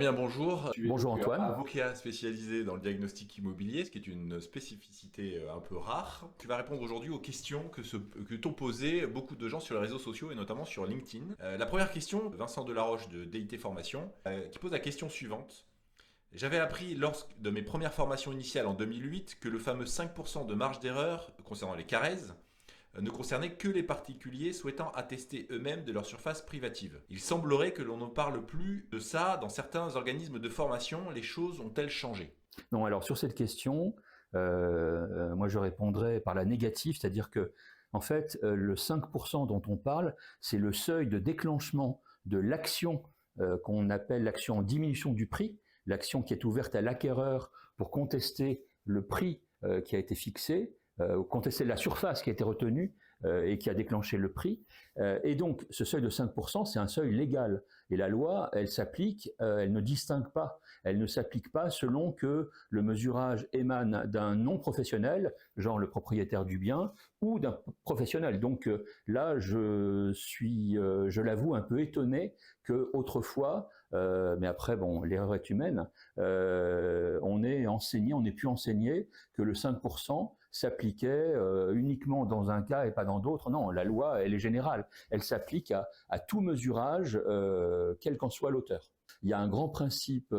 Bien, bonjour. Tu es Bonjour donc Antoine. avocat spécialisé dans le diagnostic immobilier, ce qui est une spécificité un peu rare. Tu vas répondre aujourd'hui aux questions que t'ont posées beaucoup de gens sur les réseaux sociaux et notamment sur LinkedIn. La première question, Vincent Delaroche de DIT Formation, qui pose la question suivante. J'avais appris lors de mes premières formations initiales en 2008 que le fameux 5% de marge d'erreur concernant les CARES ne concernait que les particuliers souhaitant attester eux-mêmes de leur surface privative. Il semblerait que l'on ne parle plus de ça dans certains organismes de formation. Les choses ont-elles changé? Non, alors sur cette question, moi je répondrai par la négative, c'est-à-dire que en fait, le 5% dont on parle, c'est le seuil de déclenchement de l'action qu'on appelle l'action en diminution du prix, l'action qui est ouverte à l'acquéreur pour contester le prix qui a été fixé, contester la surface qui a été retenue et qui a déclenché le prix. Et donc, ce seuil de 5%, c'est un seuil légal. Et la loi, elle s'applique, elle ne distingue pas. Elle ne s'applique pas selon que le mesurage émane d'un non-professionnel, genre le propriétaire du bien, ou d'un professionnel. Donc là, je l'avoue, un peu étonné que autrefois, mais après, bon, l'erreur est humaine, on ait pu enseigner que le 5% s'appliquait uniquement dans un cas et pas dans d'autres. Non, la loi, elle est générale. Elle s'applique à tout mesurage, quel qu'en soit l'auteur. Il y a un grand principe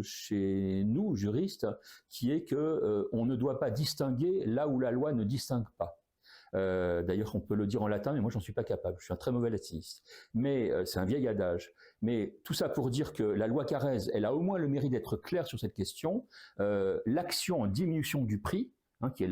chez nous, juristes, qui est que on ne doit pas distinguer là où la loi ne distingue pas. D'ailleurs, on peut le dire en latin, mais moi, j'en suis pas capable. Je suis un très mauvais latiniste. Mais c'est un vieil adage. Mais tout ça pour dire que la loi Carrez, elle a au moins le mérite d'être claire sur cette question. L'action en diminution du prix, qui est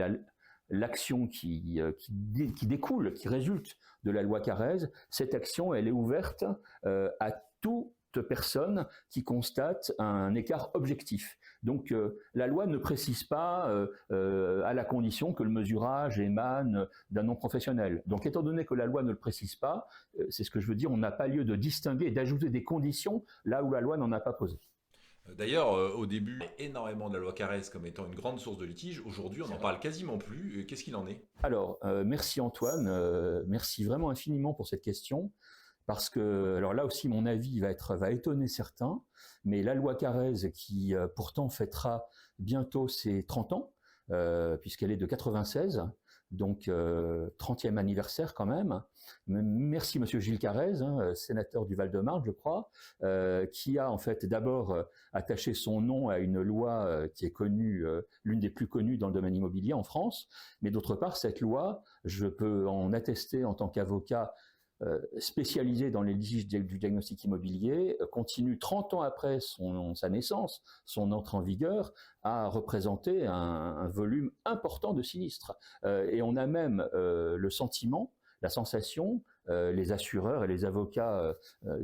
l'action qui découle, qui résulte de la loi Carrez, cette action, elle est ouverte à toute personne qui constate un écart objectif. Donc la loi ne précise pas à la condition que le mesurage émane d'un non professionnel. Donc étant donné que la loi ne le précise pas, c'est ce que je veux dire, on n'a pas lieu de distinguer et d'ajouter des conditions là où la loi n'en a pas posé. D'ailleurs, au début, on parlait énormément de la loi Carrez comme étant une grande source de litige. Aujourd'hui, on n'en parle quasiment plus. Qu'est-ce qu'il en est? Alors, merci Antoine, merci vraiment infiniment pour cette question. Parce que, alors là aussi, mon avis va étonner certains, mais la loi Carrez, qui pourtant fêtera bientôt ses 30 ans, puisqu'elle est de 96, donc 30e anniversaire quand même. Merci Monsieur Gilles Carrez, sénateur du Val-de-Marne, je crois, qui a en fait d'abord attaché son nom à une loi qui est connue, l'une des plus connues dans le domaine immobilier en France, mais d'autre part, cette loi, je peux en attester en tant qu'avocat spécialisé dans les litiges du diagnostic immobilier, continue 30 ans après sa naissance, son entrée en vigueur, à représenter un volume important de sinistres. Et on a même le sentiment, la sensation, les assureurs et les avocats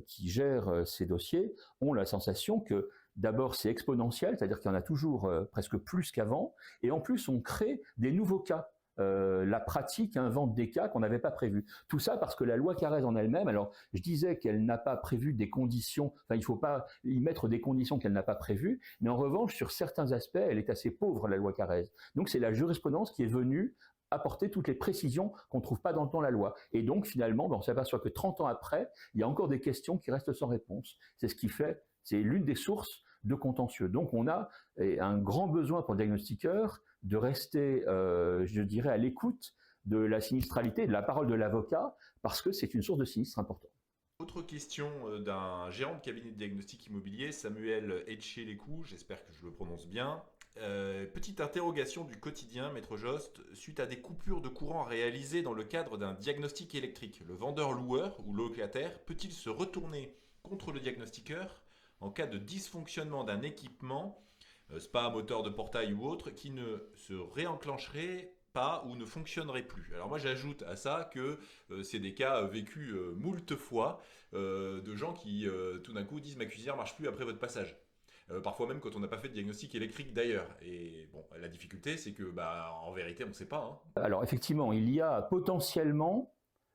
qui gèrent ces dossiers ont la sensation que d'abord c'est exponentiel, c'est-à-dire qu'il y en a toujours presque plus qu'avant, et en plus on crée des nouveaux cas. La pratique invente des cas qu'on n'avait pas prévus. Tout ça parce que la loi Carrez en elle-même, alors je disais qu'elle n'a pas prévu des conditions, enfin il ne faut pas y mettre des conditions qu'elle n'a pas prévues, mais en revanche sur certains aspects, elle est assez pauvre la loi Carrez. Donc c'est la jurisprudence qui est venue apporter toutes les précisions qu'on ne trouve pas dans la loi. Et donc finalement, on s'aperçoit que 30 ans après, il y a encore des questions qui restent sans réponse. C'est ce qui fait, c'est l'une des sources de contentieux. Donc on a un grand besoin pour le diagnostiqueur de rester, je dirais, à l'écoute de la sinistralité, de la parole de l'avocat, parce que c'est une source de sinistre important. Autre question d'un gérant de cabinet de diagnostic immobilier, Samuel Etchelécou, j'espère que je le prononce bien. Petite interrogation du quotidien, Maître Jost, suite à des coupures de courant réalisées dans le cadre d'un diagnostic électrique, le vendeur-loueur ou locataire peut-il se retourner contre le diagnostiqueur en cas de dysfonctionnement d'un équipement, spa, moteur de portail ou autre, qui ne se réenclencherait pas ou ne fonctionnerait plus. Alors moi j'ajoute à ça que c'est des cas vécus moult fois de gens qui tout d'un coup disent ma cuisinière marche plus après votre passage. Parfois même quand on n'a pas fait de diagnostic électrique d'ailleurs. Et bon, la difficulté c'est que bah en vérité on ne sait pas. Hein. Alors effectivement, il y a potentiellement,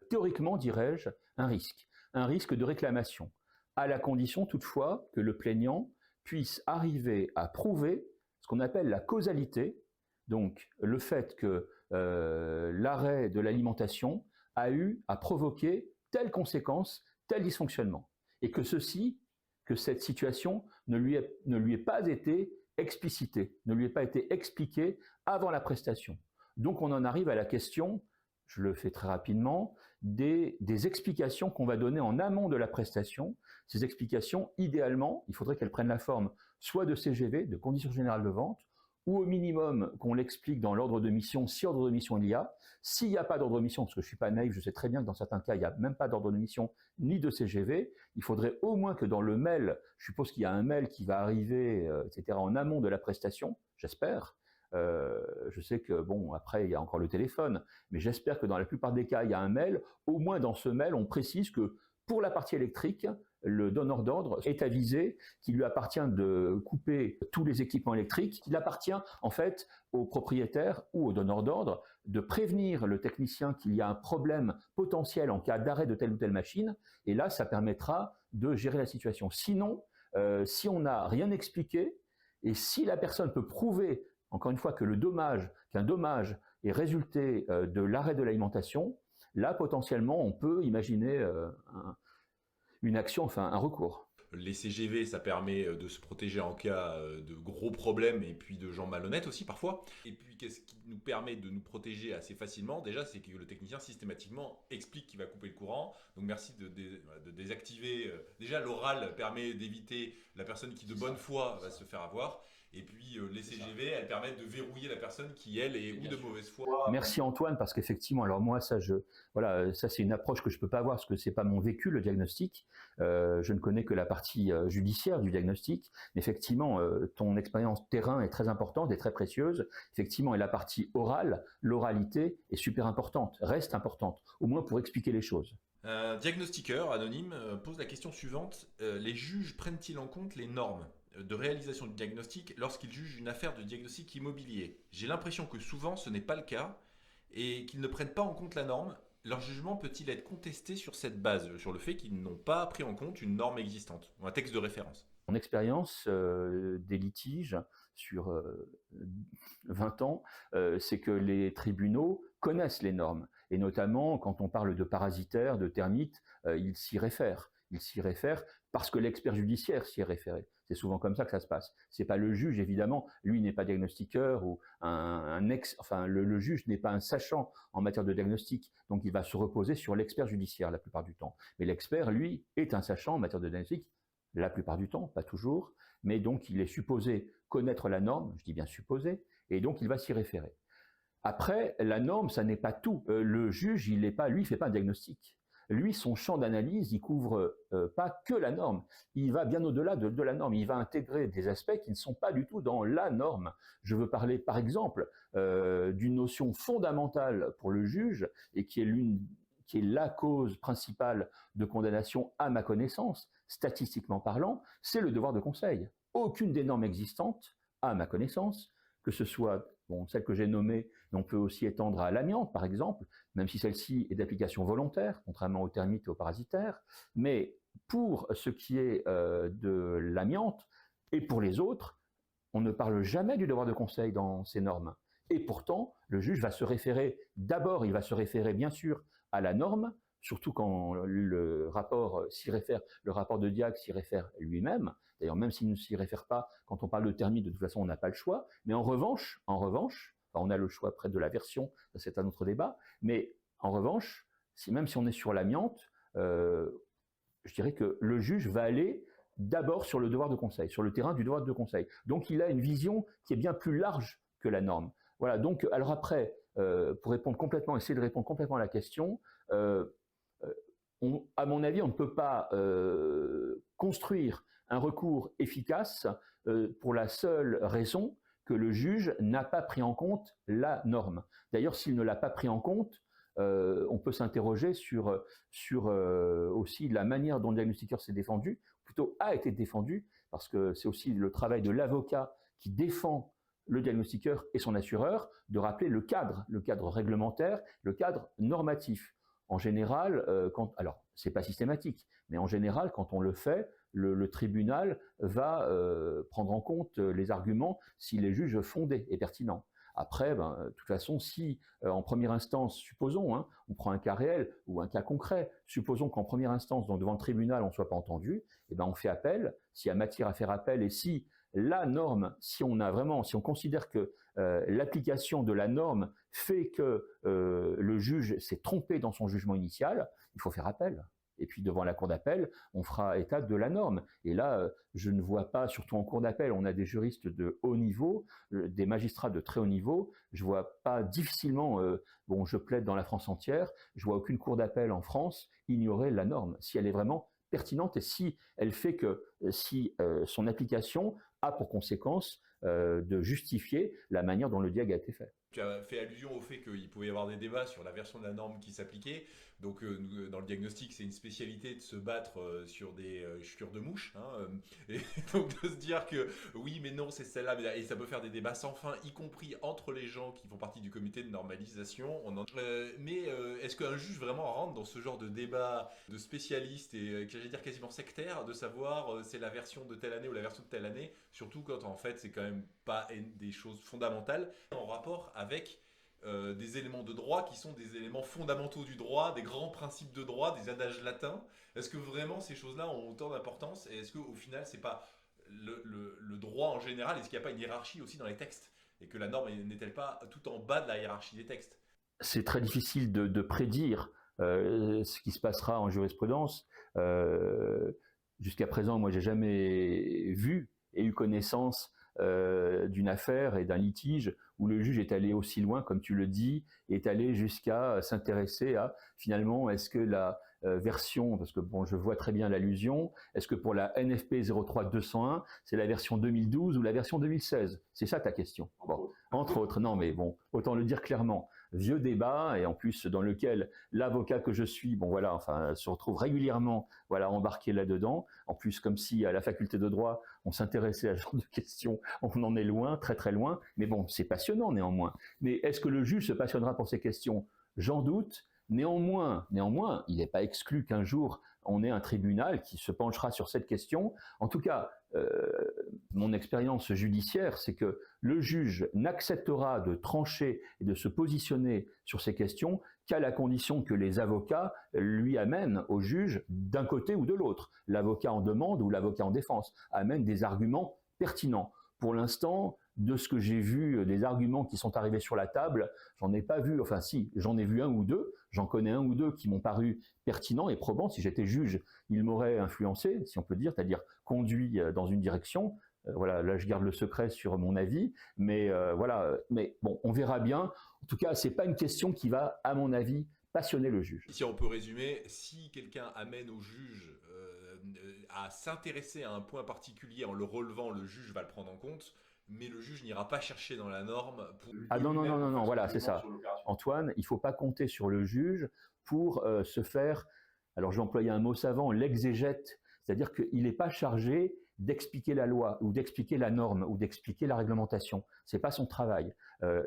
théoriquement dirais-je, un risque de réclamation, à la condition toutefois que le plaignant puisse arriver à prouver ce qu'on appelle la causalité, donc le fait que l'arrêt de l'alimentation a provoqué telle conséquence, tel dysfonctionnement, et que ceci que cette situation ne lui ait pas été explicitée, ne lui ait pas été expliquée avant la prestation. Donc on en arrive à la question, je le fais très rapidement, des explications qu'on va donner en amont de la prestation. Ces explications, idéalement, il faudrait qu'elles prennent la forme soit de CGV, de conditions générales de vente, ou au minimum qu'on l'explique dans l'ordre de mission, si ordre de mission il y a. S'il n'y a pas d'ordre de mission, parce que je ne suis pas naïf, je sais très bien que dans certains cas, il n'y a même pas d'ordre de mission ni de CGV, il faudrait au moins que dans le mail, je suppose qu'il y a un mail qui va arriver, etc., en amont de la prestation, j'espère. Je sais que, bon, après, il y a encore le téléphone, mais j'espère que dans la plupart des cas, il y a un mail. Au moins, dans ce mail, on précise que pour la partie électrique, le donneur d'ordre est avisé qu'il lui appartient de couper tous les équipements électriques. Il appartient en fait au propriétaire ou au donneur d'ordre de prévenir le technicien qu'il y a un problème potentiel en cas d'arrêt de telle ou telle machine. Et là, ça permettra de gérer la situation. Sinon, si on n'a rien expliqué et si la personne peut prouver, encore une fois, qu'un dommage est résulté de l'arrêt de l'alimentation, là, potentiellement, on peut imaginer une action, enfin un recours. Les CGV, ça permet de se protéger en cas de gros problèmes et puis de gens malhonnêtes aussi parfois. Et puis qu'est-ce qui nous permet de nous protéger assez facilement? Déjà, c'est que le technicien systématiquement explique qu'il va couper le courant. Donc merci de désactiver. Déjà, l'oral permet d'éviter la personne qui de bonne foi va se faire avoir. Et puis les CGV, elles permettent de verrouiller la personne qui, elle, est ou de mauvaise foi. Merci Antoine, parce qu'effectivement, alors moi, ça c'est une approche que je ne peux pas avoir, parce que ce n'est pas mon vécu, le diagnostic. Je ne connais que la partie judiciaire du diagnostic. Effectivement, ton expérience terrain est très importante et très précieuse. Effectivement, et la partie orale, l'oralité est super importante, reste importante, au moins pour expliquer les choses. Diagnostiqueur anonyme pose la question suivante. Les juges prennent-ils en compte les normes de réalisation du diagnostic lorsqu'ils jugent une affaire de diagnostic immobilier? J'ai l'impression que souvent ce n'est pas le cas et qu'ils ne prennent pas en compte la norme. Leur jugement peut-il être contesté sur cette base, sur le fait qu'ils n'ont pas pris en compte une norme existante ou un texte de référence? Mon expérience des litiges sur 20 ans, c'est que les tribunaux connaissent les normes. Et notamment, quand on parle de parasitaires, de termites, ils s'y réfèrent. Ils s'y réfèrent parce que l'expert judiciaire s'y est référé. C'est souvent comme ça que ça se passe. C'est pas le juge, évidemment. Lui n'est pas diagnostiqueur ou le juge n'est pas un sachant en matière de diagnostic. Donc, il va se reposer sur l'expert judiciaire la plupart du temps. Mais l'expert, lui, est un sachant en matière de diagnostic la plupart du temps, pas toujours. Mais donc, il est supposé connaître la norme, je dis bien supposé, et donc il va s'y référer. Après, la norme, ça n'est pas tout. Le juge, il fait pas un diagnostic. Lui, son champ d'analyse, il couvre pas que la norme. Il va bien au-delà de la norme. Il va intégrer des aspects qui ne sont pas du tout dans la norme. Je veux parler, par exemple, d'une notion fondamentale pour le juge et qui est la cause principale de condamnation à ma connaissance, statistiquement parlant, c'est le devoir de conseil. Aucune des normes existantes, à ma connaissance, que ce soit celle que j'ai nommée, mais on peut aussi étendre à l'amiante, par exemple, même si celle-ci est d'application volontaire, contrairement aux termites et aux parasitaires. Mais pour ce qui est de l'amiante, et pour les autres, on ne parle jamais du devoir de conseil dans ces normes. Et pourtant, le juge va se référer, d'abord, il va se référer bien sûr à la norme, surtout quand le rapport de Diag s'y réfère lui-même. D'ailleurs, même s'il ne s'y réfère pas, quand on parle de termites, de toute façon, on n'a pas le choix. Mais en revanche, on a le choix près de la version, c'est un autre débat, mais en revanche, même si on est sur l'amiante, je dirais que le juge va aller d'abord sur le devoir de conseil, sur le terrain du devoir de conseil. Donc, il a une vision qui est bien plus large que la norme. Voilà, donc, alors après, pour essayer de répondre complètement à la question, à mon avis, on ne peut pas construire un recours efficace pour la seule raison que le juge n'a pas pris en compte la norme. D'ailleurs, s'il ne l'a pas pris en compte, on peut s'interroger sur aussi la manière dont le diagnostiqueur s'est défendu, plutôt a été défendu, parce que c'est aussi le travail de l'avocat qui défend le diagnostiqueur et son assureur, de rappeler le cadre réglementaire, le cadre normatif. En général, alors c'est pas systématique, mais en général, quand on le fait, le tribunal va prendre en compte les arguments s'il les juge fondés et pertinents. Après, de toute façon, si en première instance, supposons, on prend un cas réel ou un cas concret, supposons qu'en première instance, donc devant le tribunal, on ne soit pas entendu, eh ben, on fait appel, s'il y a matière à faire appel, et si la norme, si on considère que l'application de la norme fait que le juge s'est trompé dans son jugement initial, il faut faire appel. Et puis devant la cour d'appel, on fera état de la norme. Et là, je ne vois pas, surtout en cour d'appel, on a des juristes de haut niveau, des magistrats de très haut niveau. Je vois pas difficilement, bon, je plaide dans la France entière, je vois aucune cour d'appel en France ignorer la norme, si elle est vraiment pertinente et si elle fait que, si son application a pour conséquence de justifier la manière dont le diag a été fait. Tu as fait allusion au fait qu'il pouvait y avoir des débats sur la version de la norme qui s'appliquait. Donc, dans le diagnostic, c'est une spécialité de se battre sur des chiures de mouches. Hein, et donc, de se dire que oui, mais non, c'est celle-là. Et ça peut faire des débats sans fin, y compris entre les gens qui font partie du comité de normalisation. Est-ce qu'un juge vraiment rentre dans ce genre de débat de spécialistes et, j'allais dire, quasiment sectaire, de savoir c'est la version de telle année ou la version de telle année, surtout quand en fait, c'est quand même pas des choses fondamentales en rapport avec des éléments de droit qui sont des éléments fondamentaux du droit, des grands principes de droit, des adages latins. Est-ce que vraiment ces choses-là ont autant d'importance et est-ce qu'au final c'est pas le droit en général, est-ce qu'il n'y a pas une hiérarchie aussi dans les textes et que la norme n'est-elle pas tout en bas de la hiérarchie des textes? C'est très difficile de prédire ce qui se passera en jurisprudence. Jusqu'à présent, moi j'ai jamais vu et eu connaissance d'une affaire et d'un litige où le juge est allé aussi loin, comme tu le dis, est allé jusqu'à s'intéresser à, finalement, est-ce que la version, parce que bon, je vois très bien l'allusion, est-ce que pour la NFP 03201, c'est la version 2012 ou la version 2016? C'est ça ta question. Bon, entre autres, non mais bon, autant le dire clairement. Vieux débat, et en plus dans lequel l'avocat que je suis, bon voilà, enfin, se retrouve régulièrement, voilà, embarqué là-dedans. En plus, comme si à la faculté de droit, on s'intéressait à ce genre de questions, on en est loin, très très loin. Mais bon, c'est passionnant néanmoins. Mais est-ce que le juge se passionnera pour ces questions? J'en doute. Néanmoins, il n'est pas exclu qu'un jour on ait un tribunal qui se penchera sur cette question. En tout cas, mon expérience judiciaire, c'est que le juge n'acceptera de trancher et de se positionner sur ces questions qu'à la condition que les avocats lui amènent au juge d'un côté ou de l'autre. L'avocat en demande ou l'avocat en défense amène des arguments pertinents. Pour l'instant, de ce que j'ai vu, des arguments qui sont arrivés sur la table, j'en ai pas vu, enfin si, j'en ai vu un ou deux, j'en connais un ou deux qui m'ont paru pertinents et probants. Si j'étais juge, ils m'auraient influencé, si on peut dire, c'est-à-dire conduit dans une direction. Voilà, là je garde le secret sur mon avis, mais voilà, mais bon, on verra bien. En tout cas, c'est pas une question qui va, à mon avis, passionner le juge. Si on peut résumer, si quelqu'un amène au juge à s'intéresser à un point particulier en le relevant, le juge va le prendre en compte, mais le juge n'ira pas chercher dans la norme pour... Ah non, voilà, c'est ça. Antoine, il ne faut pas compter sur le juge pour se faire, alors je vais employer un mot savant, l'exégète, c'est-à-dire qu'il n'est pas chargé d'expliquer la loi ou d'expliquer la norme ou d'expliquer la réglementation. C'est pas son travail.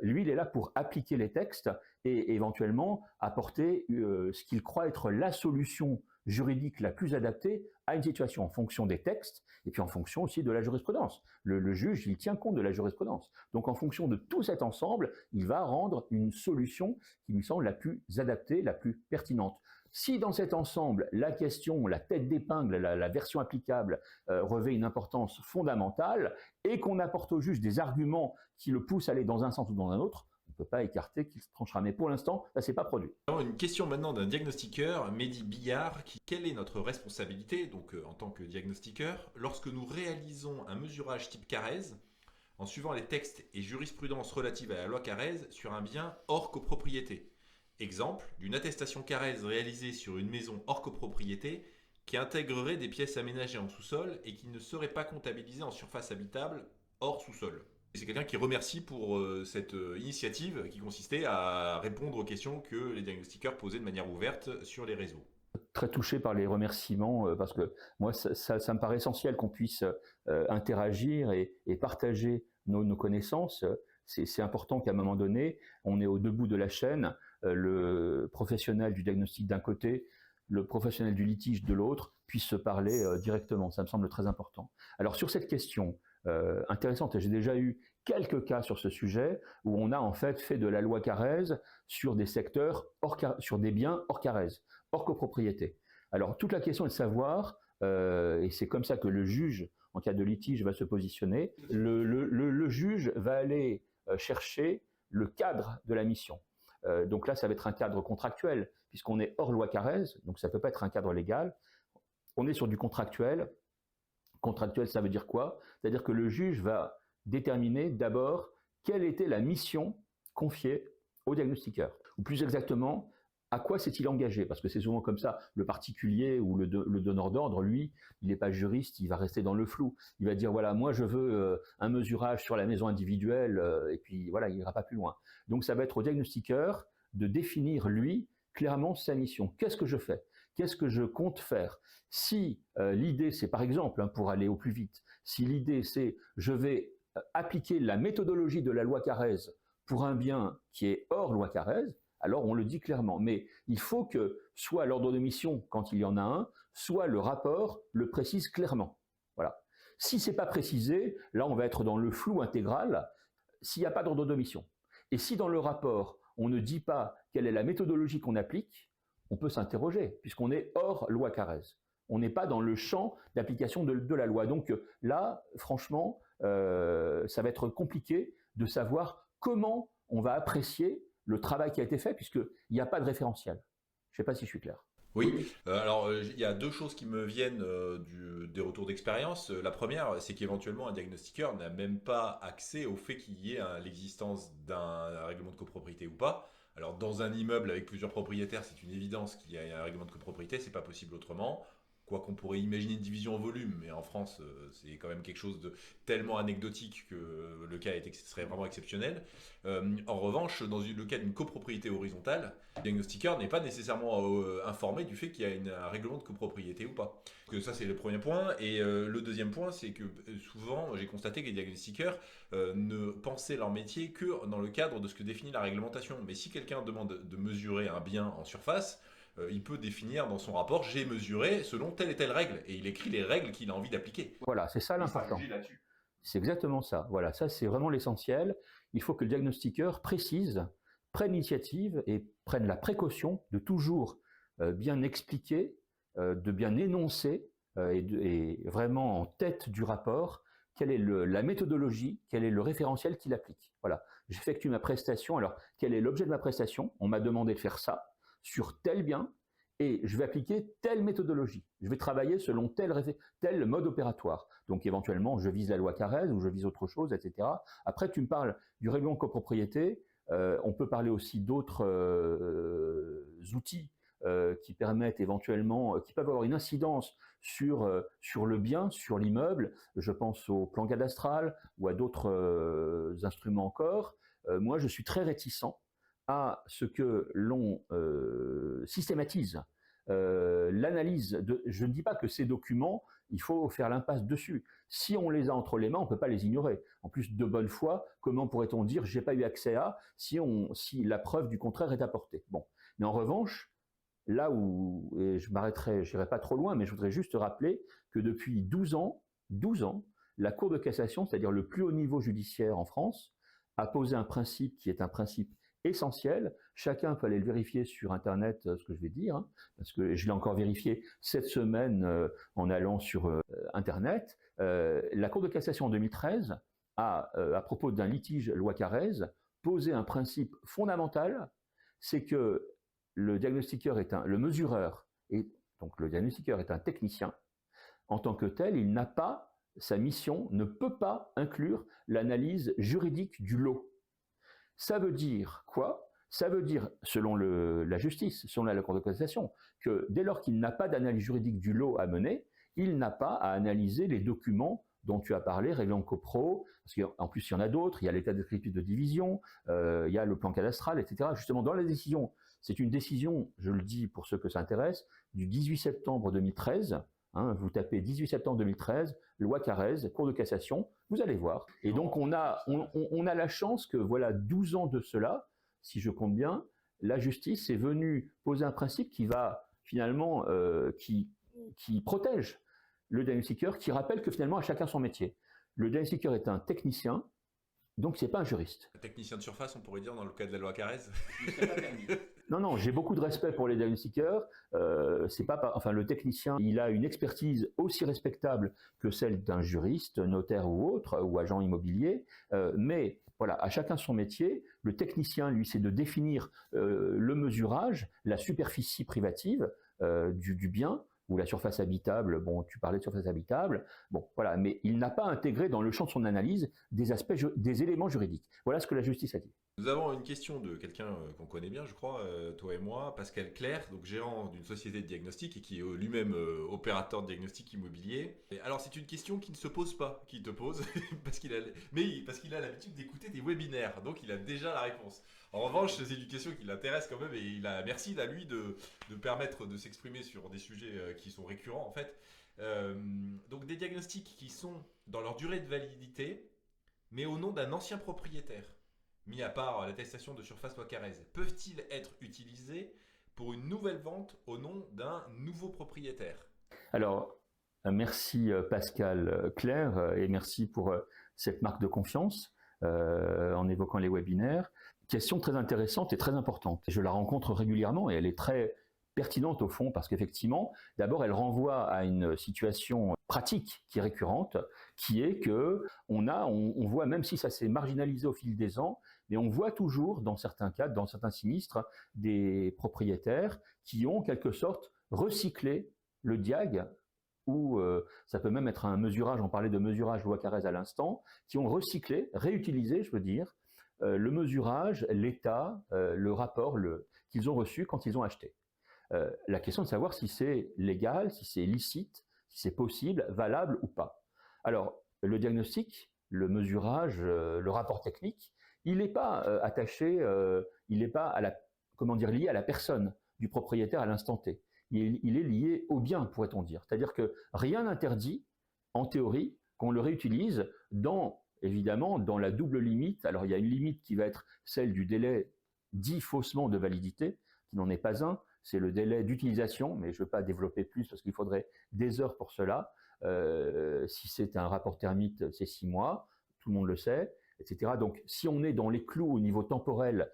Lui, il est là pour appliquer les textes et éventuellement apporter ce qu'il croit être la solution juridique la plus adaptée à une situation en fonction des textes et puis en fonction aussi de la jurisprudence. Le juge, il tient compte de la jurisprudence. Donc en fonction de tout cet ensemble, il va rendre une solution qui lui semble la plus adaptée, la plus pertinente. Si dans cet ensemble, la question, la tête d'épingle, la version applicable revêt une importance fondamentale et qu'on apporte au juge des arguments qui le poussent à aller dans un sens ou dans un autre, on ne peut pas écarter qu'il se tranchera. Mais pour l'instant, ça ne s'est pas produit. Alors, une question maintenant d'un diagnostiqueur, Mehdi Billard, quelle est notre responsabilité, donc en tant que diagnostiqueur, lorsque nous réalisons un mesurage type Carrez, en suivant les textes et jurisprudences relatives à la loi Carrez sur un bien hors copropriété? Exemple, d'une attestation Carrez réalisée sur une maison hors copropriété qui intégrerait des pièces aménagées en sous-sol et qui ne serait pas comptabilisée en surface habitable hors sous-sol. C'est quelqu'un qui remercie pour cette initiative qui consistait à répondre aux questions que les diagnostiqueurs posaient de manière ouverte sur les réseaux. Très touché par les remerciements parce que moi, ça me paraît essentiel qu'on puisse interagir et partager nos connaissances. C'est important qu'à un moment donné, on est au debout de la chaîne, le professionnel du diagnostic d'un côté, le professionnel du litige de l'autre, puissent se parler directement. Ça me semble très important. Alors sur cette question intéressante, j'ai déjà eu quelques cas sur ce sujet où on a en fait de la loi Carrez sur des secteurs, sur des biens hors Carrez, hors copropriété. Alors toute la question est de savoir et c'est comme ça que le juge, en cas de litige, va se positionner. Le juge va aller chercher le cadre de la mission. Donc là, ça va être un cadre contractuel, puisqu'on est hors loi Carrez, donc ça ne peut pas être un cadre légal. On est sur du contractuel. Contractuel, ça veut dire quoi? C'est-à-dire que le juge va déterminer d'abord quelle était la mission confiée au diagnostiqueur. Ou plus exactement, à quoi s'est-il engagé? Parce que c'est souvent comme ça, le particulier ou le donneur d'ordre, lui, il n'est pas juriste, il va rester dans le flou. Il va dire, voilà, moi je veux un mesurage sur la maison individuelle, et puis voilà, il n'ira pas plus loin. Donc ça va être au diagnostiqueur de définir, lui, clairement sa mission. Qu'est-ce que je fais? Qu'est-ce que je compte faire? Si l'idée, c'est par exemple, pour aller au plus vite, si l'idée c'est je vais appliquer la méthodologie de la loi Carrez pour un bien qui est hors loi Carrez, alors on le dit clairement. Mais il faut que soit l'ordre de mission, quand il y en a un, soit le rapport le précise clairement. Voilà. Si ce n'est pas précisé, là on va être dans le flou intégral s'il n'y a pas d'ordre de mission. Et si dans le rapport, on ne dit pas quelle est la méthodologie qu'on applique, on peut s'interroger, puisqu'on est hors loi Carrez. On n'est pas dans le champ d'application de la loi. Donc là, franchement, ça va être compliqué de savoir comment on va apprécier le travail qui a été fait, puisqu'il n'y a pas de référentiel. Je ne sais pas si je suis clair. Oui, alors il y a deux choses qui me viennent des retours d'expérience. La première, c'est qu'éventuellement un diagnostiqueur n'a même pas accès au fait qu'il y ait l'existence d'un règlement de copropriété ou pas. Alors dans un immeuble avec plusieurs propriétaires, c'est une évidence qu'il y a un règlement de copropriété, c'est pas possible autrement. Quoi qu'on pourrait imaginer une division en volume, mais en France, c'est quand même quelque chose de tellement anecdotique que le cas serait vraiment exceptionnel. En revanche, dans le cas d'une copropriété horizontale, le diagnostiqueur n'est pas nécessairement informé du fait qu'il y a un règlement de copropriété ou pas. Que ça, c'est le premier point. Et le deuxième point, c'est que souvent, j'ai constaté que les diagnostiqueurs ne pensaient leur métier que dans le cadre de ce que définit la réglementation. Mais si quelqu'un demande de mesurer un bien en surface, il peut définir dans son rapport, j'ai mesuré selon telle et telle règle, et il écrit les règles qu'il a envie d'appliquer. Voilà, c'est ça l'important. C'est exactement ça. Voilà, ça c'est vraiment l'essentiel. Il faut que le diagnostiqueur précise, prenne l'initiative et prenne la précaution de toujours bien expliquer, de bien énoncer et vraiment en tête du rapport quelle est la méthodologie, quel est le référentiel qu'il applique. Voilà, j'effectue ma prestation. Alors, quel est l'objet de ma prestation? On m'a demandé de faire ça sur tel bien, et je vais appliquer telle méthodologie. Je vais travailler selon tel mode opératoire. Donc éventuellement, je vise la loi Carrez ou je vise autre chose, etc. Après, tu me parles du règlement de copropriété. On peut parler aussi d'autres outils qui permettent éventuellement, qui peuvent avoir une incidence sur le bien, sur l'immeuble. Je pense au plan cadastral ou à d'autres instruments encore. Moi, je suis très réticent à ce que l'on systématise l'analyse. Je ne dis pas que ces documents, il faut faire l'impasse dessus. Si on les a entre les mains, on ne peut pas les ignorer. En plus, de bonne foi, comment pourrait-on dire j'ai pas eu accès à si la preuve du contraire est apportée? Bon, mais en revanche, là où, et je m'arrêterai, je n'irai pas trop loin, mais je voudrais juste rappeler que depuis 12 ans, la Cour de cassation, c'est-à-dire le plus haut niveau judiciaire en France, a posé un principe qui est un principe essentiel. Chacun peut aller le vérifier sur Internet, ce que je vais dire, parce que je l'ai encore vérifié cette semaine en allant sur Internet. La Cour de cassation en 2013 a, à propos d'un litige loi Carrez, posé un principe fondamental, c'est que le diagnostiqueur le mesureur, et donc le diagnostiqueur est un technicien. En tant que tel, il n'a pas, sa mission ne peut pas inclure l'analyse juridique du lot. Ça veut dire quoi? Ça veut dire, selon la justice, selon la Cour de cassation, que dès lors qu'il n'a pas d'analyse juridique du lot à mener, il n'a pas à analyser les documents dont tu as parlé, règlement copro, parce qu'en plus il y en a d'autres, il y a l'état descriptif de division, il y a le plan cadastral, etc. Justement, dans la décision, c'est une décision, je le dis pour ceux que ça intéresse, du 18 septembre 2013, vous tapez 18 septembre 2013, loi Carrez, Cour de cassation, vous allez voir. Et donc on a la chance que voilà 12 ans de cela, si je compte bien, la justice est venue poser un principe qui va finalement, qui protège le diagnostiqueur, qui rappelle que finalement à chacun son métier. Le diagnostiqueur est un technicien, Donc c'est pas un juriste. Technicien de surface, on pourrait dire dans le cas de la loi Carrez. Non, j'ai beaucoup de respect pour les diagnostiqueurs. C'est pas, enfin, le technicien, il a une expertise aussi respectable que celle d'un juriste, notaire ou autre, ou agent immobilier. Mais voilà, à chacun son métier. Le technicien, lui, c'est de définir le mesurage, la superficie privative du bien, ou la surface habitable. Bon, tu parlais de surface habitable. Bon, voilà, mais il n'a pas intégré dans le champ de son analyse des aspects, des éléments juridiques. Voilà ce que la justice a dit. Nous avons une question de quelqu'un qu'on connaît bien, je crois, toi et moi, Pascal Clerc, donc gérant d'une société de diagnostic et qui est lui-même opérateur de diagnostic immobilier. Et alors c'est une question qui ne se pose pas, qui te pose, parce qu'il a l'habitude d'écouter des webinaires, donc il a déjà la réponse. En revanche, c'est une question qui l'intéresse quand même et merci à lui de permettre de s'exprimer sur des sujets qui sont récurrents en fait. Donc des diagnostics qui sont dans leur durée de validité, mais au nom d'un ancien propriétaire. Mis à part l'attestation de surface loi Carrez, peuvent-ils être utilisés pour une nouvelle vente au nom d'un nouveau propriétaire? Alors, merci Pascal Clerc et merci pour cette marque de confiance en évoquant les webinaires. Question très intéressante et très importante. Je la rencontre régulièrement et elle est très pertinente au fond parce qu'effectivement, d'abord, elle renvoie à une situation pratique qui est récurrente, qui est que on voit, même si ça s'est marginalisé au fil des ans, mais on voit toujours, dans certains cas, dans certains sinistres, des propriétaires qui ont en quelque sorte recyclé le diag, ou ça peut même être un mesurage, on parlait de mesurage loi Carrez à l'instant, qui ont recyclé, réutilisé, je veux dire, le mesurage, l'état, le rapport qu'ils ont reçu quand ils ont acheté. La question de savoir si c'est légal, si c'est licite, si c'est possible, valable ou pas. Alors, le diagnostic, le mesurage, le rapport technique, il n'est pas attaché, il n'est pas lié à la personne du propriétaire à l'instant T. Il est lié au bien, pourrait-on dire. C'est-à-dire que rien n'interdit, en théorie, qu'on le réutilise évidemment, dans la double limite. Alors, il y a une limite qui va être celle du délai dit faussement de validité, qui n'en est pas un, c'est le délai d'utilisation, mais je ne veux pas développer plus parce qu'il faudrait des heures pour cela. Si c'est un rapport thermite, c'est 6 mois, tout le monde le sait, etc. Donc, si on est dans les clous au niveau temporel,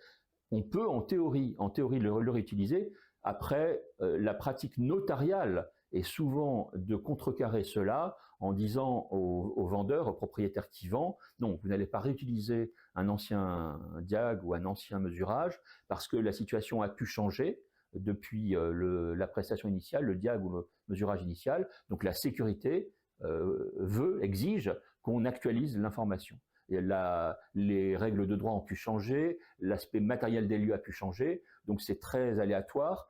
on peut en théorie le réutiliser. Après, la pratique notariale est souvent de contrecarrer cela en disant aux vendeurs, aux propriétaires qui vendent, non, vous n'allez pas réutiliser un ancien diag ou un ancien mesurage parce que la situation a pu changer depuis la prestation initiale, le diag ou le mesurage initial. Donc la sécurité exige qu'on actualise l'information. Et les règles de droit ont pu changer, l'aspect matériel des lieux a pu changer, donc c'est très aléatoire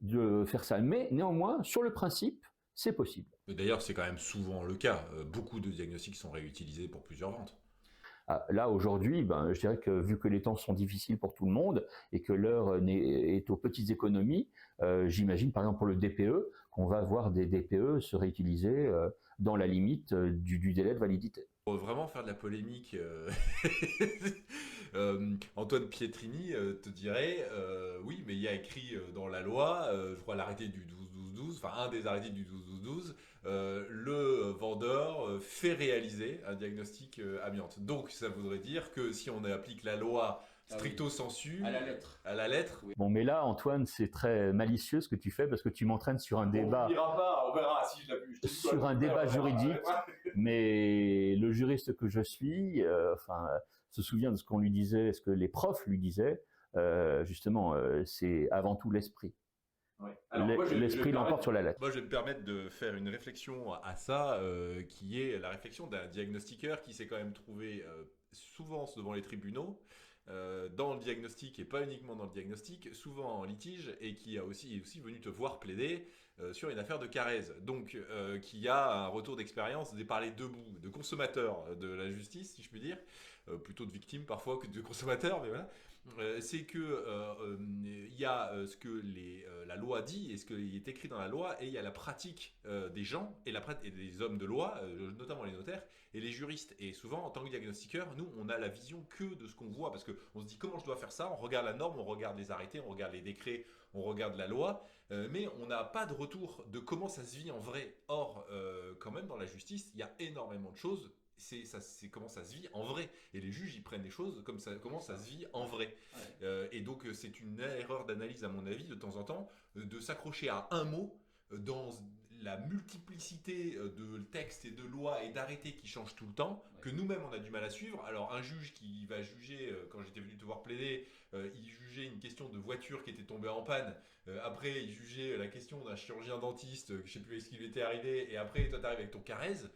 de faire ça. Mais néanmoins, sur le principe, c'est possible. D'ailleurs, c'est quand même souvent le cas. Beaucoup de diagnostics sont réutilisés pour plusieurs ventes. Là, aujourd'hui, je dirais que vu que les temps sont difficiles pour tout le monde et que l'heure est aux petites économies, j'imagine par exemple pour le DPE qu'on va voir des DPE se réutiliser dans la limite du délai de validité. Pour vraiment faire de la polémique, Antoine Pietrini te dirait oui, mais il y a écrit dans la loi, je crois l'arrêté du 12-12-12, enfin un des arrêtés du 12-12-12, le vendeur fait réaliser un diagnostic amiante. Donc ça voudrait dire que si on applique la loi stricto sensu, à la lettre. Oui. Bon, mais là, Antoine, c'est très malicieux ce que tu fais parce que tu m'entraînes sur un débat. On verra si je l'appuie. Sur un débat juridique, mais le juriste que je suis, se souvient de ce qu'on lui disait, ce que les profs lui disaient. Justement, c'est avant tout l'esprit. Ouais. L'esprit l'emporte sur la lettre. Moi, je vais me permettre de faire une réflexion à ça, qui est la réflexion d'un diagnostiqueur qui s'est quand même trouvé souvent devant les tribunaux, dans le diagnostic et pas uniquement dans le diagnostic, souvent en litige, et qui est aussi venu te voir plaider sur une affaire de Carrez. Donc, qui a un retour d'expérience des parler debout, de consommateur de la justice, si je puis dire, plutôt de victime parfois que de consommateur, mais voilà. C'est que il y a ce que la loi dit et ce qui est écrit dans la loi, et il y a la pratique des gens et des hommes de loi, notamment les notaires et les juristes. Et souvent, en tant que diagnostiqueur, nous, on a la vision que de ce qu'on voit, parce qu'on se dit comment je dois faire ça, on regarde la norme, on regarde les arrêtés, on regarde les décrets, on regarde la loi, mais on n'a pas de retour de comment ça se vit en vrai. Or, quand même, dans la justice, il y a énormément de choses. c'est comment ça se vit en vrai. Et les juges, ils prennent les choses comme ça, comment ça se vit en vrai. Et donc, c'est une erreur d'analyse, à mon avis, de temps en temps, de s'accrocher à un mot dans la multiplicité de textes et de lois et d'arrêtés qui changent tout le temps, que nous-mêmes, on a du mal à suivre. Alors, un juge qui va juger, quand j'étais venu te voir plaider, il jugeait une question de voiture qui était tombée en panne. Après, il jugeait la question d'un chirurgien dentiste, je ne sais plus ce qui lui était arrivé. Et après, toi, tu arrives avec ton carèse.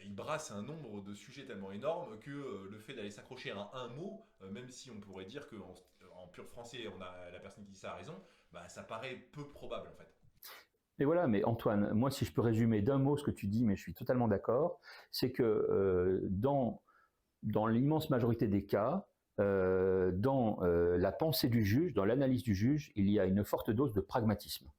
Il brasse un nombre de sujets tellement énorme que le fait d'aller s'accrocher à un mot, même si on pourrait dire qu'en pur français, on a la personne qui dit ça a raison, bah, ça paraît peu probable en fait. Et voilà, mais Antoine, moi si je peux résumer d'un mot ce que tu dis, mais je suis totalement d'accord, c'est que dans l'immense majorité des cas, dans la pensée du juge, dans l'analyse du juge, il y a une forte dose de pragmatisme.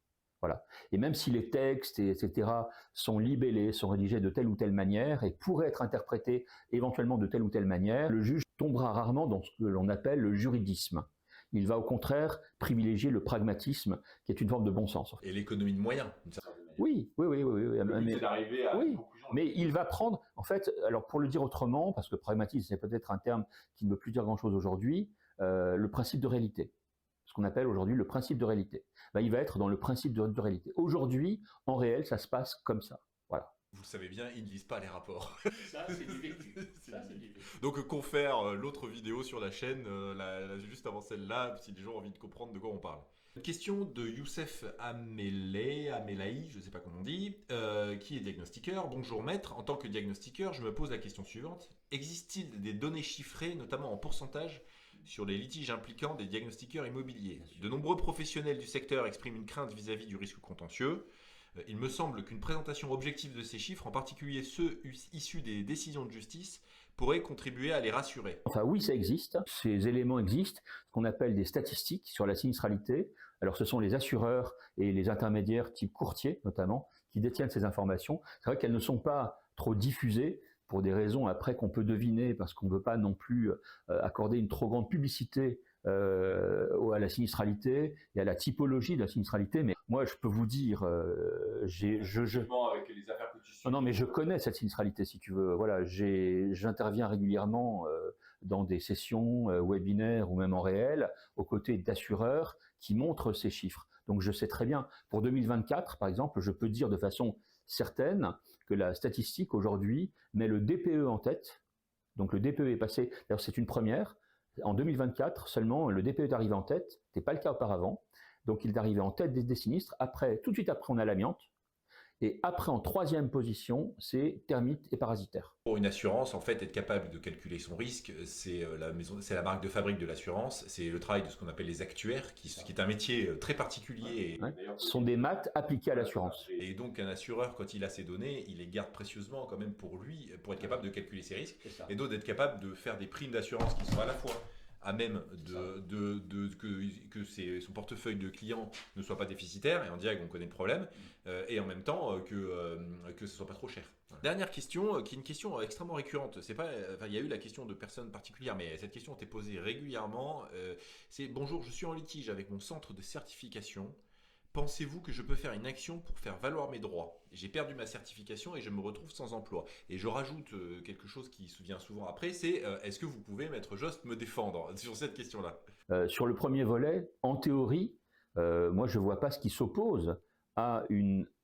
Voilà. Et même si les textes, etc., sont libellés, sont rédigés de telle ou telle manière et pourraient être interprétés éventuellement de telle ou telle manière, le juge tombera rarement dans ce que l'on appelle le juridisme. Il va au contraire privilégier le pragmatisme, qui est une forme de bon sens. Et l'économie de moyens. Oui. C'est d'arriver à une conclusion. Mais il va prendre, en fait, alors pour le dire autrement, parce que pragmatisme, c'est peut-être un terme qui ne veut plus dire grand-chose aujourd'hui, le principe de réalité. Ce qu'on appelle aujourd'hui le principe de réalité. Ben, il va être dans le principe de réalité. Aujourd'hui, en réel, ça se passe comme ça. Voilà. Vous le savez bien, ils ne lisent pas les rapports. Ça, c'est du vécu. Donc, confère l'autre vidéo sur la chaîne, juste avant celle-là, si les gens ont envie de comprendre de quoi on parle. Question de Youssef Amelaï, je ne sais pas comment on dit, qui est diagnostiqueur. Bonjour maître, en tant que diagnostiqueur, je me pose la question suivante. Existe-t-il des données chiffrées, notamment en pourcentage, sur les litiges impliquant des diagnostiqueurs immobiliers? De nombreux professionnels du secteur expriment une crainte vis-à-vis du risque contentieux. Il me semble qu'une présentation objective de ces chiffres, en particulier ceux issus des décisions de justice, pourrait contribuer à les rassurer. Enfin oui, ça existe. Ces éléments existent, ce qu'on appelle des statistiques sur la sinistralité. Alors ce sont les assureurs et les intermédiaires type courtier notamment qui détiennent ces informations. C'est vrai qu'elles ne sont pas trop diffusées pour des raisons après qu'on peut deviner parce qu'on ne veut pas non plus accorder une trop grande publicité à la sinistralité et à la typologie de la sinistralité. Mais moi, je peux vous dire, avec les affaires que tu suis. Non, mais je connais cette sinistralité, si tu veux. Voilà, j'interviens régulièrement dans des sessions webinaires ou même en réel, aux côtés d'assureurs qui montrent ces chiffres. Donc, je sais très bien. Pour 2024, par exemple, je peux dire de façon certaine que la statistique aujourd'hui met le DPE en tête. Donc, le DPE est passé. D'ailleurs, c'est une première. En 2024, seulement, le DPE est arrivé en tête. Ce n'était pas le cas auparavant. Donc, il est arrivé en tête des sinistres. Après, tout de suite après, on a l'amiante. Et après, en troisième position, c'est termites et parasitaires. Pour une assurance, en fait, être capable de calculer son risque, c'est la marque de fabrique de l'assurance. C'est le travail de ce qu'on appelle les actuaires, qui est un métier très particulier. Ouais. Ce sont des maths appliquées à l'assurance. Et donc, un assureur, quand il a ces données, il les garde précieusement quand même pour lui, pour être capable de calculer ses risques. Et d'autres d'être capable de faire des primes d'assurance qui sont à la fois à même que son portefeuille de clients ne soit pas déficitaire, et en direct on connaît le problème, et en même temps que ce soit pas trop cher. Voilà. Dernière question, qui est une question extrêmement récurrente. C'est pas, il y a eu la question de personnes particulières, mais cette question t'est posée régulièrement. C'est bonjour, je suis en litige avec mon centre de certification. Pensez-vous que je peux faire une action pour faire valoir mes droits? J'ai perdu ma certification et je me retrouve sans emploi. Et je rajoute quelque chose qui se vient souvent après, c'est est-ce que vous pouvez, Maître Jost, me défendre sur cette question-là? Sur le premier volet, en théorie, moi je ne vois pas ce qui s'oppose à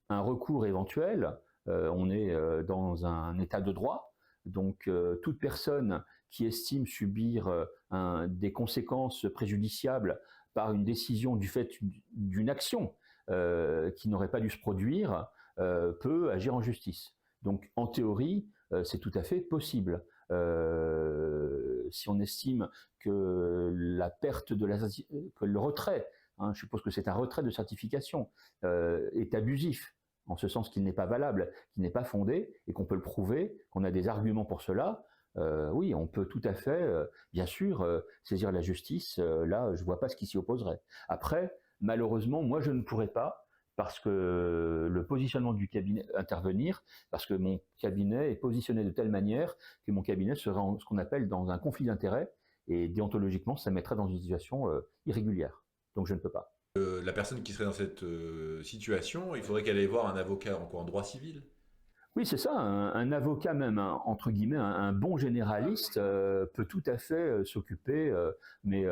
un recours éventuel. On est dans un état de droit, donc toute personne qui estime subir des conséquences préjudiciables par une décision du fait d'une action qui n'aurait pas dû se produire peut agir en justice. Donc en théorie, c'est tout à fait possible. Si on estime que la perte que le retrait, je suppose que c'est un retrait de certification, est abusif, en ce sens qu'il n'est pas valable, qu'il n'est pas fondé, et qu'on peut le prouver, qu'on a des arguments pour cela, oui, on peut tout à fait, bien sûr, saisir la justice. Là, je ne vois pas ce qui s'y opposerait. Après, malheureusement, moi, je ne pourrais pas, parce que le positionnement du cabinet intervenir, parce que mon cabinet est positionné de telle manière que mon cabinet serait ce qu'on appelle dans un conflit d'intérêts, et déontologiquement, ça mettrait dans une situation irrégulière. Donc, je ne peux pas. La personne qui serait dans cette situation, il faudrait qu'elle aille voir un avocat en droit civil. Oui, c'est ça. Un avocat, même entre guillemets, un bon généraliste peut tout à fait s'occuper, mais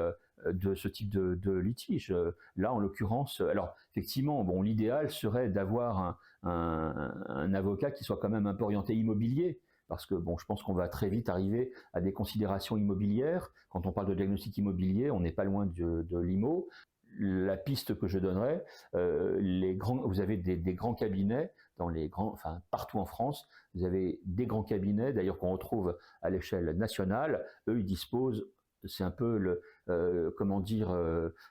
de ce type de litige. Là, en l'occurrence, alors effectivement, bon, l'idéal serait d'avoir un avocat qui soit quand même un peu orienté immobilier, parce que bon, je pense qu'on va très vite arriver à des considérations immobilières. Quand on parle de diagnostic immobilier, on n'est pas loin de l'IMO. La piste que je donnerais, vous avez des grands cabinets enfin partout en France, vous avez des grands cabinets, d'ailleurs qu'on retrouve à l'échelle nationale. Eux, ils disposent, c'est un peu comment dire,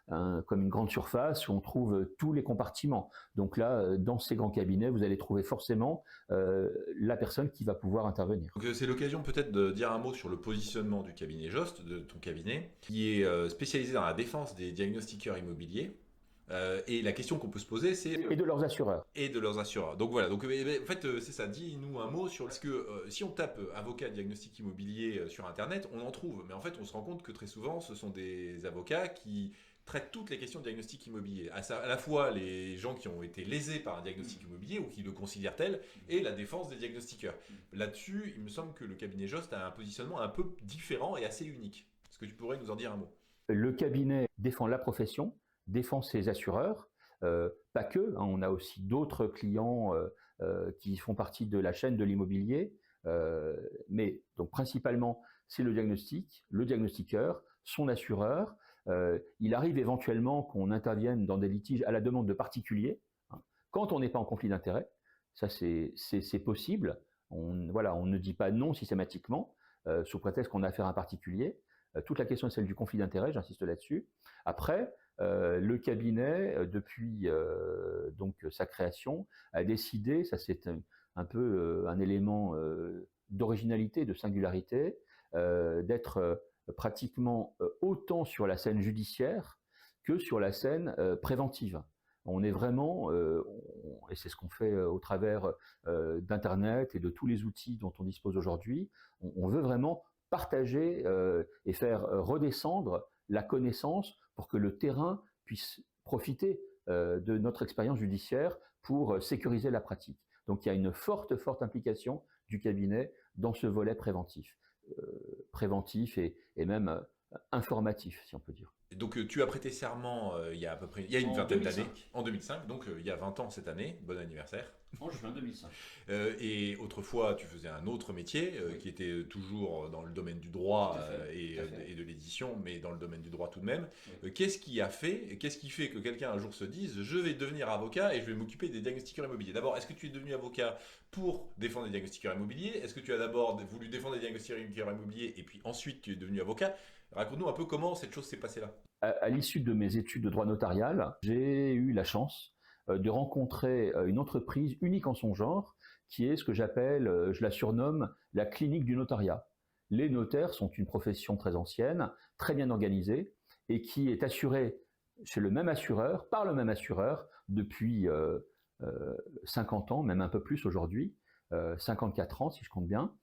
comme une grande surface où on trouve tous les compartiments. Donc là, dans ces grands cabinets, vous allez trouver forcément la personne qui va pouvoir intervenir. Donc c'est l'occasion peut-être de dire un mot sur le positionnement du cabinet Jost, de ton cabinet, qui est spécialisé dans la défense des diagnostiqueurs immobiliers. Et la question qu'on peut se poser, c'est... Et de leurs assureurs. Et de leurs assureurs. Donc voilà, donc, en fait, c'est ça. Dis-nous un mot sur... Parce que si on tape avocat diagnostic immobilier sur Internet, on en trouve. Mais en fait, on se rend compte que très souvent, ce sont des avocats qui traitent toutes les questions de diagnostic immobilier. À la fois les gens qui ont été lésés par un diagnostic immobilier ou qui le considèrent tel, et la défense des diagnostiqueurs. Là-dessus, il me semble que le cabinet Jost a un positionnement un peu différent et assez unique. Est-ce que tu pourrais nous en dire un mot? Le cabinet défend la profession, défend ses assureurs, pas que, hein, on a aussi d'autres clients qui font partie de la chaîne de l'immobilier, mais donc principalement c'est le diagnostic, le diagnostiqueur, son assureur. Il arrive éventuellement qu'on intervienne dans des litiges à la demande de particuliers, hein, quand on n'est pas en conflit d'intérêts. Ça c'est possible. Voilà, on ne dit pas non systématiquement sous prétexte qu'on a affaire à un particulier. Toute la question est celle du conflit d'intérêts, j'insiste là-dessus. Après, le cabinet, depuis donc sa création, a décidé, ça c'est un peu un élément d'originalité, de singularité, d'être pratiquement autant sur la scène judiciaire que sur la scène préventive. On est vraiment, et c'est ce qu'on fait au travers d'Internet et de tous les outils dont on dispose aujourd'hui, on veut vraiment partager et faire redescendre la connaissance pour que le terrain puisse profiter de notre expérience judiciaire pour sécuriser la pratique. Donc il y a une forte implication du cabinet dans ce volet préventif et même informatif, si on peut dire. Donc tu as prêté serment il y a à peu près une vingtaine d'années, en 2005, donc il y a 20 ans cette année, bon anniversaire. En juin 2005. Et autrefois tu faisais un autre métier Oui. qui était toujours dans le domaine du droit Tout à fait. et de l'édition, mais dans le domaine du droit tout de même. Oui. Qu'est-ce qui fait que quelqu'un un jour se dise je vais devenir avocat et je vais m'occuper des diagnostiqueurs immobiliers? D'abord, est-ce que tu es devenu avocat pour défendre les diagnostiqueurs immobiliers? Est-ce que tu as d'abord voulu défendre les diagnostiqueurs immobiliers et puis ensuite tu es devenu avocat? Raconte-nous un peu comment cette chose s'est passée là. À l'issue de mes études de droit notarial, j'ai eu la chance de rencontrer une entreprise unique en son genre, qui est ce que j'appelle, je la surnomme, la clinique du notariat. Les notaires sont une profession très ancienne, très bien organisée, et qui est assurée chez le même assureur, par le même assureur, depuis 50 ans, même un peu plus aujourd'hui, 54 ans si je compte bien.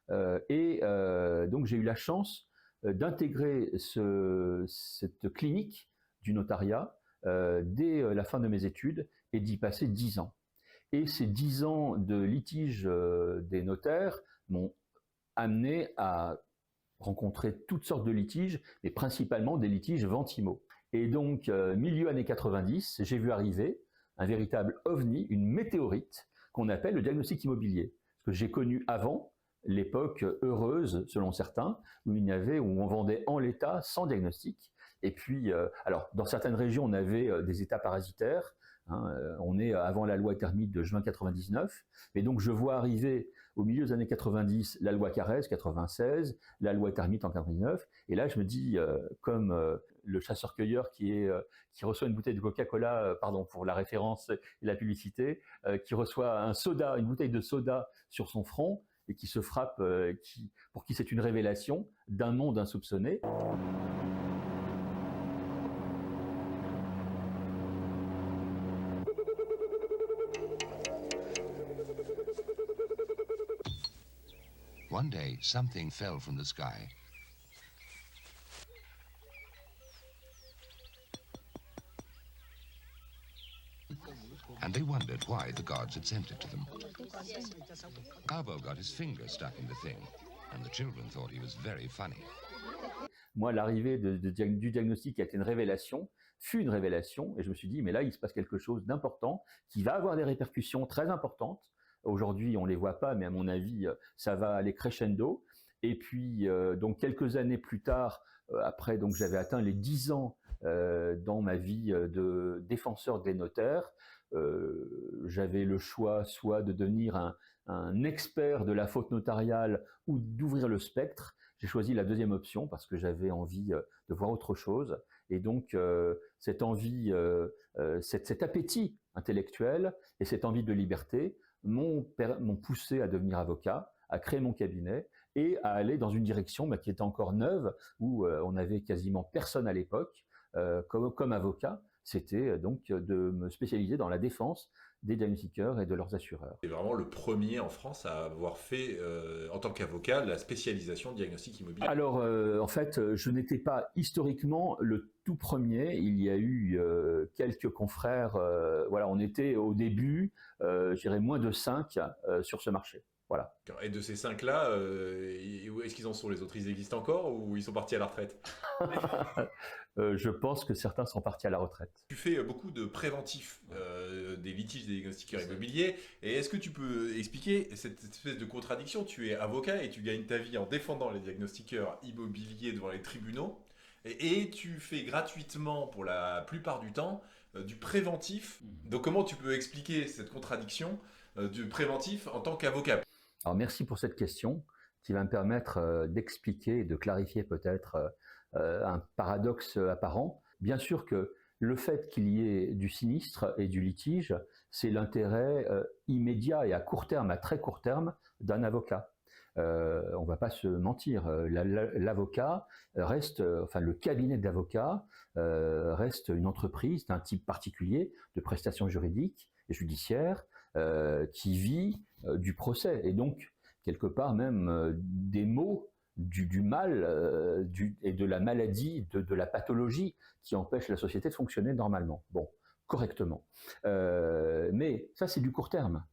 Donc j'ai eu la chance d'intégrer cette clinique du notariat dès la fin de mes études et d'y passer 10 ans. Et ces 10 ans de litige des notaires m'ont amené à rencontrer toutes sortes de litiges, mais principalement des litiges vente-IMO. Et donc, milieu années 90, j'ai vu arriver un véritable ovni, une météorite, qu'on appelle le diagnostic immobilier. Ce que j'ai connu avant, l'époque heureuse, selon certains, où où on vendait en l'état sans diagnostic. Et puis, alors, dans certaines régions, on avait des états parasitaires. Hein, on est avant la loi thermique de juin 99. Et donc, je vois arriver au milieu des années 90 la loi Carrez 96, la loi thermique en 99. Et là, je me dis, comme le chasseur-cueilleur qui reçoit une bouteille de Coca-Cola, pardon pour la référence et la publicité, qui reçoit une bouteille de soda sur son front, et qui se frappe, pour qui c'est une révélation d'un monde insoupçonné. One day, something fell from the sky. and they wondered why the gods had sent it to them. Gabo got his finger stuck in the thing, and the children thought he was very funny. Moi, l'arrivée du diagnostic a été une révélation, fut une révélation, et je me suis dit, mais là, il se passe quelque chose d'important, qui va avoir des répercussions très importantes. Aujourd'hui, on ne les voit pas, mais à mon avis, ça va aller crescendo. Et puis, donc, quelques années plus tard, après, donc, j'avais atteint les 10 ans dans ma vie de défenseur des notaires. J'avais le choix soit de devenir un expert de la faute notariale ou d'ouvrir le spectre. J'ai choisi la deuxième option parce que j'avais envie de voir autre chose. Et donc, cette envie, cet appétit intellectuel et cette envie de liberté m'ont poussé à devenir avocat, à créer mon cabinet et à aller dans une direction qui était encore neuve, où on n'avait quasiment personne à l'époque comme avocat. C'était donc de me spécialiser dans la défense des diagnostiqueurs et de leurs assureurs. C'est vraiment le premier en France à avoir fait, en tant qu'avocat, la spécialisation diagnostic immobilier. Alors, en fait, je n'étais pas historiquement le tout premier. Il y a eu quelques confrères. Voilà, on était au début, je dirais moins de 5 sur ce marché. Voilà. Et de ces 5-là, où est-ce qu'ils en sont les autres? Ils existent encore ou ils sont partis à la retraite? Je pense que certains sont partis à la retraite. Tu fais beaucoup de préventifs des litiges des diagnostiqueurs immobiliers. Et est-ce que tu peux expliquer cette espèce de contradiction? Tu es avocat et tu gagnes ta vie en défendant les diagnostiqueurs immobiliers devant les tribunaux. Et tu fais gratuitement, pour la plupart du temps, du préventif. Donc comment tu peux expliquer cette contradiction du préventif en tant qu'avocat? Alors merci pour cette question qui va me permettre d'expliquer et de clarifier peut-être un paradoxe apparent. Bien sûr que le fait qu'il y ait du sinistre et du litige, c'est l'intérêt immédiat et à court terme, à très court terme, d'un avocat. On ne va pas se mentir, l'avocat reste, enfin le cabinet d'avocats reste une entreprise d'un type particulier de prestations juridiques et judiciaires qui vit du procès et donc quelque part même des maux du mal et de la maladie, de la pathologie qui empêche la société de fonctionner normalement, bon, correctement. Mais ça c'est du court terme.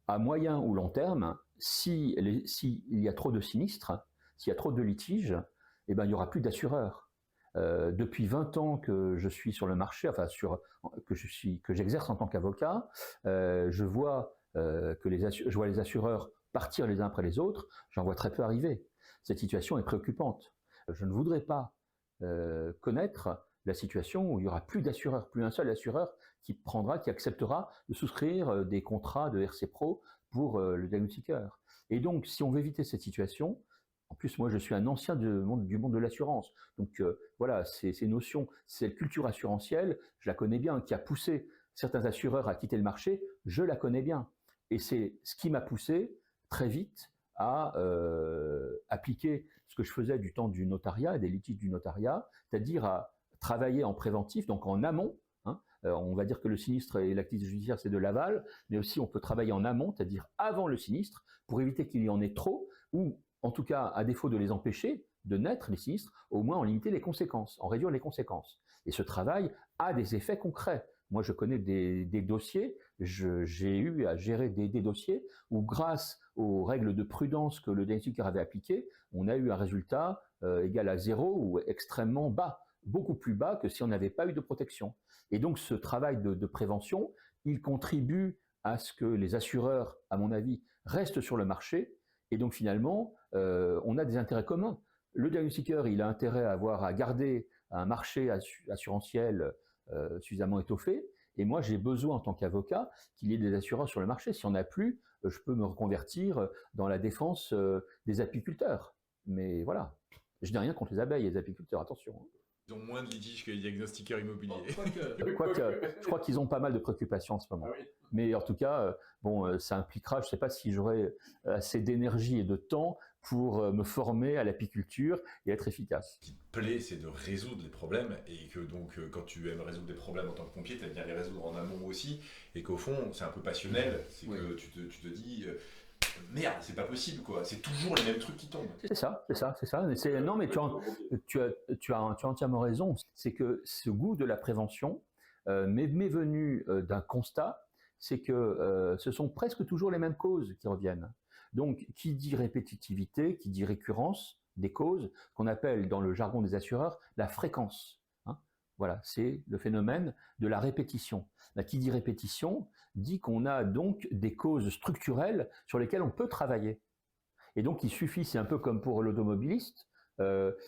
À moyen ou long terme, s'il y a trop de sinistres, s'il y a trop de litiges, eh ben, il n'y aura plus d'assureurs. Depuis 20 ans que je suis sur le marché, enfin que j'exerce en tant qu'avocat, je vois les assureurs partir les uns après les autres, j'en vois très peu arriver. Cette situation est préoccupante. Je ne voudrais pas connaître la situation où il n'y aura plus d'assureurs, plus un seul assureur qui acceptera de souscrire des contrats de RC Pro pour le diagnostiqueur. Et donc, si on veut éviter cette situation, en plus, moi, je suis un ancien du monde de l'assurance. Donc, voilà, ces notions, cette culture assurantielle, je la connais bien, qui a poussé certains assureurs à quitter le marché, je la connais bien. Et c'est ce qui m'a poussé très vite à appliquer ce que je faisais du temps du notariat et des litiges du notariat, c'est-à-dire à travailler en préventif, donc en amont. On va dire que le sinistre et l'activité judiciaire, c'est de l'aval, mais aussi on peut travailler en amont, c'est-à-dire avant le sinistre, pour éviter qu'il y en ait trop, ou en tout cas, à défaut de les empêcher de naître, les sinistres, au moins en limiter les conséquences, en réduire les conséquences. Et ce travail a des effets concrets. Moi, je connais des dossiers, j'ai eu à gérer des dossiers où, grâce aux règles de prudence que le diagnostiqueur avait appliquées, on a eu un résultat égal à 0 ou extrêmement bas, beaucoup plus bas que si on n'avait pas eu de protection. Et donc, ce travail de prévention, il contribue à ce que les assureurs, à mon avis, restent sur le marché. Et donc, finalement, on a des intérêts communs. Le diagnostiqueur, il a intérêt à garder un marché assurantiel suffisamment étoffé. Et moi, j'ai besoin, en tant qu'avocat, qu'il y ait des assureurs sur le marché. Si on n'a plus, je peux me reconvertir dans la défense des apiculteurs. Mais voilà, je n'ai rien contre les abeilles et les apiculteurs, attention. Ils ont moins de litiges que les diagnostiqueurs immobiliers. Quoique, je crois qu'ils ont pas mal de préoccupations en ce moment. Ah oui. Mais en tout cas, bon, ça impliquera, je ne sais pas si j'aurai assez d'énergie et de temps pour me former à l'apiculture et être efficace. Ce qui te plaît, c'est de résoudre les problèmes et que donc quand tu aimes résoudre des problèmes en tant que pompier, tu aimes bien les résoudre en amont aussi et qu'au fond, c'est un peu passionnel. C'est que tu te dis... merde, c'est pas possible quoi, c'est toujours les mêmes trucs qui tombent. C'est ça. Non mais tu as entièrement raison, c'est que ce goût de la prévention m'est venue d'un constat, c'est que ce sont presque toujours les mêmes causes qui reviennent. Donc, qui dit répétitivité, qui dit récurrence des causes, qu'on appelle dans le jargon des assureurs la fréquence. Hein. Voilà, c'est le phénomène de la répétition. Là, qui dit répétition dit qu'on a donc des causes structurelles sur lesquelles on peut travailler. Et donc, il suffit, c'est un peu comme pour l'automobiliste,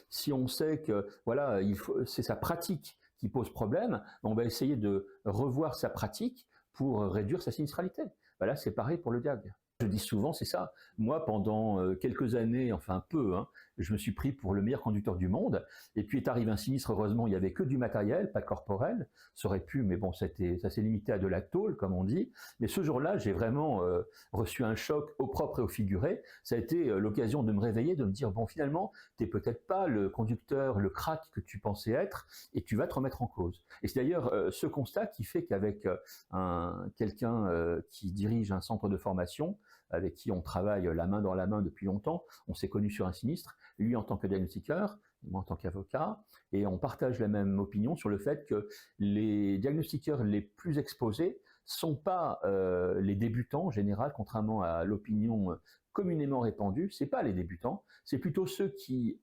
si on sait que voilà, c'est sa pratique qui pose problème, on va essayer de revoir sa pratique pour réduire sa sinistralité. Voilà, c'est pareil pour le diag. Je dis souvent, c'est ça. Moi, pendant quelques années, enfin peu, hein, je me suis pris pour le meilleur conducteur du monde. Et puis est arrivé un sinistre, heureusement, il n'y avait que du matériel, pas de corporel. Ça aurait pu, mais bon, ça s'est limité à de la tôle, comme on dit. Mais ce jour-là, j'ai vraiment reçu un choc au propre et au figuré. Ça a été l'occasion de me réveiller, de me dire, bon, finalement, tu n'es peut-être pas le conducteur, le crack que tu pensais être, et tu vas te remettre en cause. Et c'est d'ailleurs ce constat qui fait qu'avec quelqu'un qui dirige un centre de formation, avec qui on travaille la main dans la main depuis longtemps. On s'est connus sur un sinistre, lui en tant que diagnostiqueur, moi en tant qu'avocat, et on partage la même opinion sur le fait que les diagnostiqueurs les plus exposés sont pas les débutants en général, contrairement à l'opinion communément répandue, c'est pas les débutants, c'est plutôt ceux qui,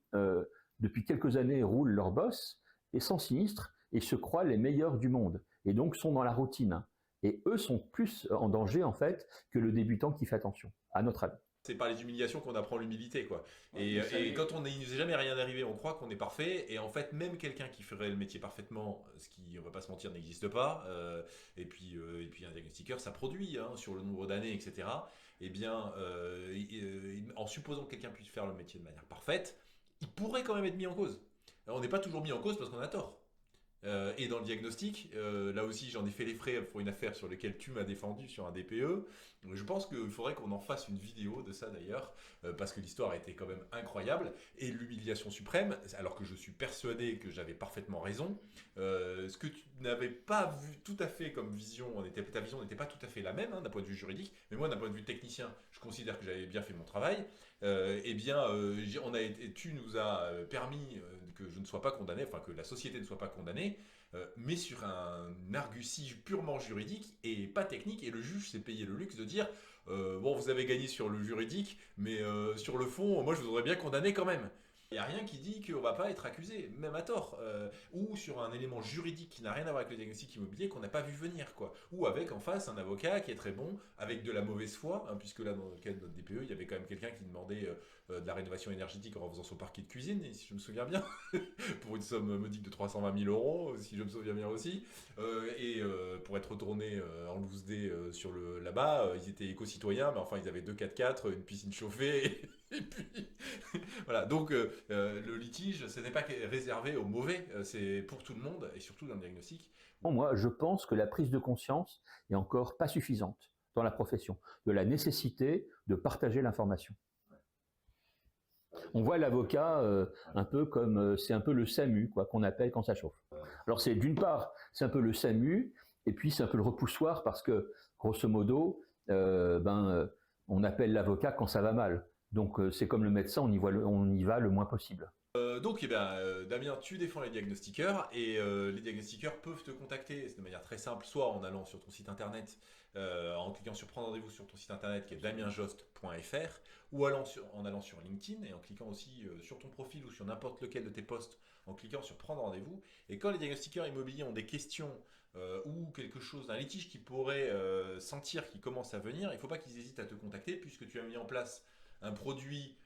depuis quelques années, roulent leur bosse et sans sinistre et se croient les meilleurs du monde, et donc sont dans la routine. Et eux sont plus en danger, en fait, que le débutant qui fait attention, à notre avis. C'est par les humiliations qu'on apprend l'humilité, quoi. Et quand il nous est jamais rien arrivé, on croit qu'on est parfait. Et en fait, même quelqu'un qui ferait le métier parfaitement, ce qui, on va pas se mentir, n'existe pas. Et puis un diagnostiqueur, ça produit hein, sur le nombre d'années, etc. Eh bien, en supposant que quelqu'un puisse faire le métier de manière parfaite, il pourrait quand même être mis en cause. Alors, on n'est pas toujours mis en cause parce qu'on a tort. Et dans le diagnostic, là aussi j'en ai fait les frais pour une affaire sur laquelle tu m'as défendu sur un DPE. Je pense qu'il faudrait qu'on en fasse une vidéo de ça d'ailleurs, parce que l'histoire était quand même incroyable. Et l'humiliation suprême, alors que je suis persuadé que j'avais parfaitement raison, ce que tu n'avais pas vu tout à fait comme vision, ta vision n'était pas tout à fait la même hein, d'un point de vue juridique, mais moi d'un point de vue technicien, je considère que j'avais bien fait mon travail. Eh bien, tu nous as permis que je ne sois pas condamné, enfin que la société ne soit pas condamnée, mais sur un argutie purement juridique et pas technique, et le juge s'est payé le luxe de dire bon, vous avez gagné sur le juridique, mais sur le fond, moi je vous aurais bien condamné quand même. Il n'y a rien qui dit qu'on ne va pas être accusé, même à tort, ou sur un élément juridique qui n'a rien à voir avec le diagnostic immobilier qu'on n'a pas vu venir, quoi. Ou avec en face un avocat qui est très bon, avec de la mauvaise foi, hein, puisque là dans le cas de notre DPE, il y avait quand même quelqu'un qui demandait de la rénovation énergétique en faisant son parquet de cuisine, si je me souviens bien, pour une somme modique de 320 000 €, si je me souviens bien aussi, et pour être retourné en loose day sur là-bas, ils étaient éco-citoyens, mais enfin ils avaient 2 4x4, une piscine chauffée, et puis voilà, donc le litige, ce n'est pas réservé aux mauvais, c'est pour tout le monde, et surtout dans le diagnostic. Moi, je pense que la prise de conscience est encore pas suffisante dans la profession, de la nécessité de partager l'information. On voit l'avocat un peu comme, c'est un peu le SAMU, quoi, qu'on appelle quand ça chauffe. Alors c'est d'une part, c'est un peu le SAMU, et puis c'est un peu le repoussoir, parce que, grosso modo, on appelle l'avocat quand ça va mal. Donc c'est comme le médecin, on y va le moins possible. Donc, Damien, tu défends les diagnostiqueurs et les diagnostiqueurs peuvent te contacter de manière très simple, soit en allant sur ton site internet, en cliquant sur prendre rendez-vous sur ton site internet qui est damienjost.fr, ou en allant sur LinkedIn et en cliquant aussi sur ton profil ou sur n'importe lequel de tes posts, en cliquant sur prendre rendez-vous. Et quand les diagnostiqueurs immobiliers ont des questions ou quelque chose, un litige qui pourrait sentir qu'il commence à venir, il ne faut pas qu'ils hésitent à te contacter puisque tu as mis en place un produit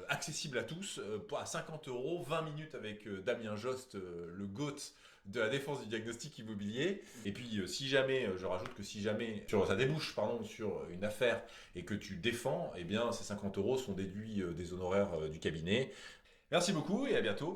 accessible à tous, à 50 €, 20 minutes avec Damien Jost, le GOAT de la défense du diagnostic immobilier. Et puis si jamais, je rajoute que si jamais ça débouche sur une affaire et que tu défends, eh bien ces 50 € sont déduits des honoraires du cabinet. Merci beaucoup et à bientôt.